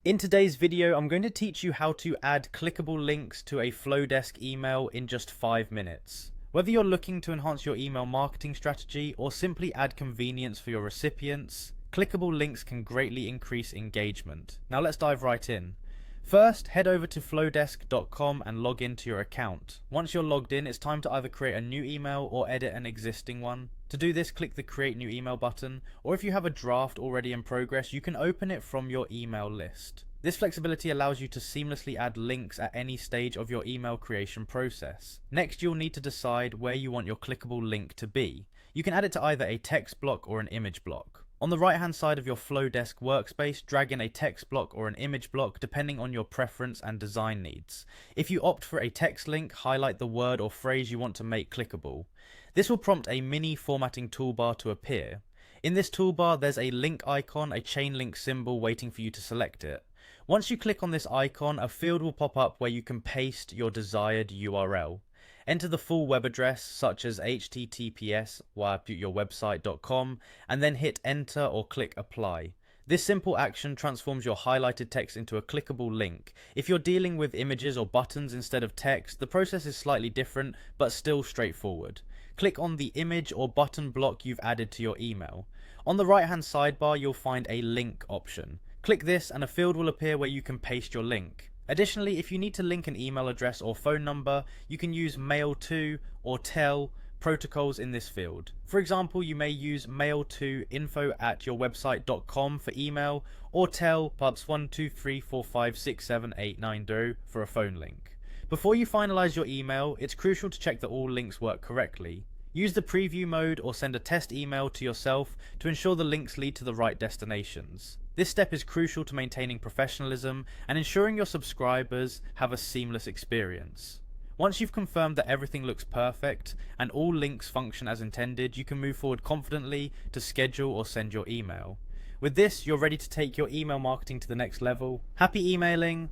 In today's video, I'm going to teach you how to add clickable links to a Flodesk email in just 5 minutes. Whether you're looking to enhance your email marketing strategy or simply add convenience for your recipients, clickable links can greatly increase engagement. Now let's dive right in. First, head over to flodesk.com and log into your account. Once you're logged in, it's time to either create a new email or edit an existing one. To do this, click the Create New Email button, or if you have a draft already in progress, you can open it from your email list. This flexibility allows you to seamlessly add links at any stage of your email creation process. Next, you'll need to decide where you want your clickable link to be. You can add it to either a text block or an image block. On the right hand side of your Flodesk workspace, drag in a text block or an image block depending on your preference and design needs. If you opt for a text link, highlight the word or phrase you want to make clickable. This will prompt a mini formatting toolbar to appear. In this toolbar, there's a link icon, a chain link symbol waiting for you to select it. Once you click on this icon, a field will pop up where you can paste your desired URL. Enter the full web address such as https://yourwebsite.com and then hit enter or click apply. This simple action transforms your highlighted text into a clickable link. If you're dealing with images or buttons instead of text, the process is slightly different but still straightforward. Click on the image or button block you've added to your email. On the right hand sidebar, you'll find a link option. Click this and a field will appear where you can paste your link. Additionally, if you need to link an email address or phone number, you can use mail to or tell protocols in this field. For example, you may use mail to info@yourwebsite.com for email or tell +123456789 for a phone link. Before you finalize your email, it's crucial to check that all links work correctly. Use the preview mode or send a test email to yourself to ensure the links lead to the right destinations. This step is crucial to maintaining professionalism and ensuring your subscribers have a seamless experience. Once you've confirmed that everything looks perfect and all links function as intended, you can move forward confidently to schedule or send your email. With this, you're ready to take your email marketing to the next level. Happy emailing!